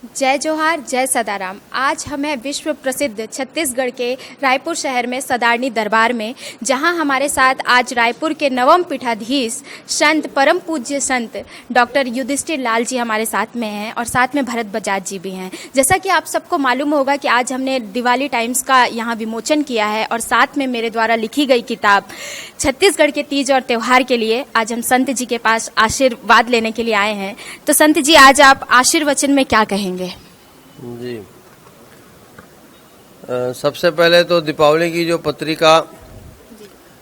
जय जोहार, जय सदाराम। आज हम हैं विश्व प्रसिद्ध छत्तीसगढ़ के रायपुर शहर में सदारनी दरबार में, जहां हमारे साथ आज रायपुर के नवम पीठाधीश संत परम पूज्य संत डॉक्टर युधिष्ठिर लाल जी हमारे साथ में हैं और साथ में भरत बजाज जी भी हैं। जैसा कि आप सबको मालूम होगा कि आज हमने दिवाली टाइम्स का यहाँ विमोचन किया है और साथ में मेरे द्वारा लिखी गई किताब छत्तीसगढ़ के तीज और त्यौहार के लिए आज हम संत जी के पास आशीर्वाद लेने के लिए आए हैं। तो संत जी, आज आप आशीर्वचन में क्या कहेंगे? जी, सबसे पहले तो दीपावली की जो पत्रिका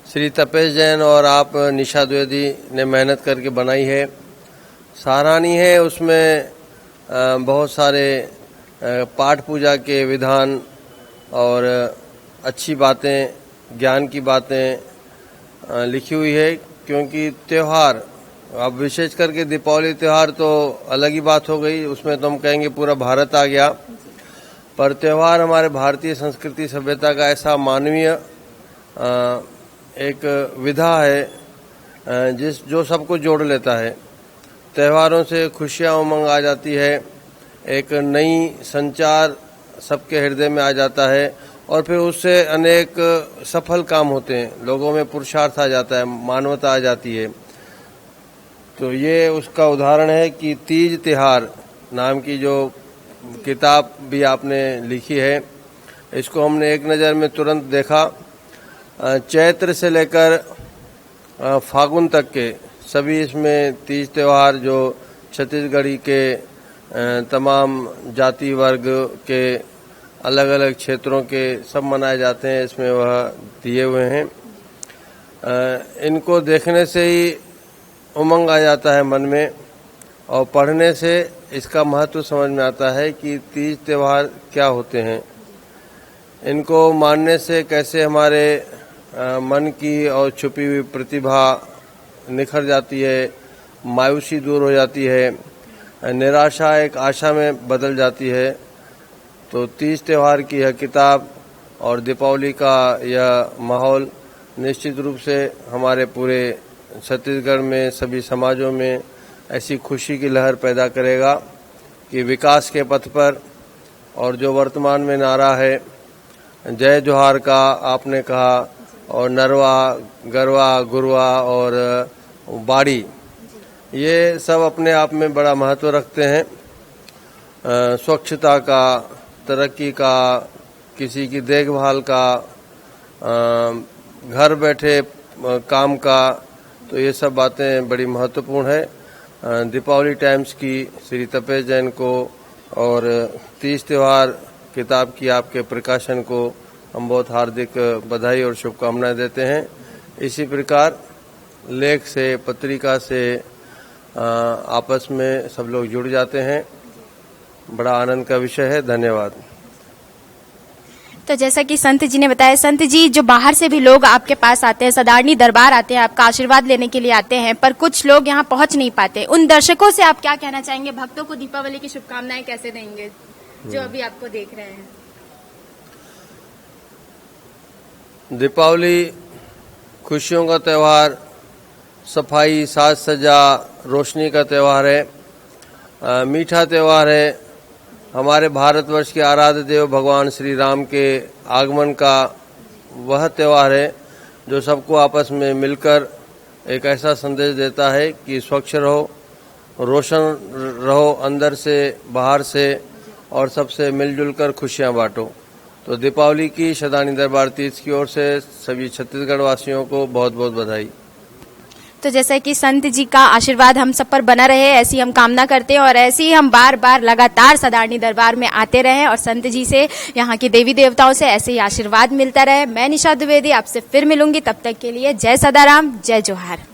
श्री तपेश जैन और आप निशा द्विवेदी ने मेहनत करके बनाई है, सराहनीय है। उसमें बहुत सारे पाठ पूजा के विधान और अच्छी बातें, ज्ञान की बातें लिखी हुई है। क्योंकि त्यौहार, अब विशेष करके दीपावली त्यौहार तो अलग ही बात हो गई, उसमें तो हम कहेंगे पूरा भारत आ गया। पर त्यौहार हमारे भारतीय संस्कृति सभ्यता का ऐसा मानवीय एक विधा है जो सबको जोड़ लेता है। त्योहारों से खुशियाँ उमंग आ जाती है, एक नई संचार सबके हृदय में आ जाता है और फिर उससे अनेक सफल काम होते हैं, लोगों में पुरुषार्थ आ जाता है, मानवता आ जाती है। तो ये उसका उदाहरण है कि तीज त्योहार नाम की जो किताब भी आपने लिखी है, इसको हमने एक नज़र में तुरंत देखा। चैत्र से लेकर फागुन तक के सभी इसमें तीज त्योहार जो छत्तीसगढ़ी के तमाम जाति वर्ग के अलग अलग क्षेत्रों के सब मनाए जाते हैं, इसमें वह दिए हुए हैं। इनको देखने से ही उमंग आ जाता है मन में और पढ़ने से इसका महत्व समझ में आता है कि तीज त्योहार क्या होते हैं। इनको मानने से कैसे हमारे मन की और छुपी हुई प्रतिभा निखर जाती है, मायूसी दूर हो जाती है, निराशा एक आशा में बदल जाती है। तो तीज त्योहार की यह किताब और दीपावली का यह माहौल निश्चित रूप से हमारे पूरे छत्तीसगढ़ में सभी समाजों में ऐसी खुशी की लहर पैदा करेगा कि विकास के पथ पर, और जो वर्तमान में नारा है जय जोहार का आपने कहा, और नरवा, गरवा, गुरवा और बाड़ी, ये सब अपने आप में बड़ा महत्व रखते हैं। स्वच्छता का, तरक्की का, किसी की देखभाल का, घर बैठे काम का, तो ये सब बातें बड़ी महत्वपूर्ण है। दीपावली टाइम्स की श्री तपेश जैन को और तीज त्योहार किताब की आपके प्रकाशन को हम बहुत हार्दिक बधाई और शुभकामनाएं देते हैं। इसी प्रकार लेख से, पत्रिका से आपस में सब लोग जुड़ जाते हैं, बड़ा आनंद का विषय है। धन्यवाद। तो जैसा कि संत जी ने बताया, संत जी, जो बाहर से भी लोग आपके पास आते हैं, सदारनी दरबार आते हैं, आपका आशीर्वाद लेने के लिए आते हैं, पर कुछ लोग यहाँ पहुँच नहीं पाते, उन दर्शकों से आप क्या कहना चाहेंगे? भक्तों को दीपावली की शुभकामनाएं कैसे देंगे जो अभी आपको देख रहे हैं? दीपावली खुशियों का त्यौहार, सफाई, साज सज्जा, रोशनी का त्यौहार है, मीठा त्यौहार है। हमारे भारतवर्ष के आराध्य देव भगवान श्री राम के आगमन का वह त्यौहार है जो सबको आपस में मिलकर एक ऐसा संदेश देता है कि स्वच्छ रहो, रोशन रहो अंदर से बाहर से, और सबसे मिलजुल कर खुशियाँ बांटो। तो दीपावली की सदारनी दरबार तीज की ओर से सभी छत्तीसगढ़ वासियों को बहुत बहुत बधाई। तो जैसे कि संत जी का आशीर्वाद हम सब पर बना रहे, ऐसी हम कामना करते हैं और ऐसे ही हम बार बार लगातार सदारनी दरबार में आते रहें और संत जी से, यहाँ के देवी देवताओं से ऐसे ही आशीर्वाद मिलता रहे। मैं निशा द्विवेदी आपसे फिर मिलूंगी, तब तक के लिए जय सदाराम, जय जोहार।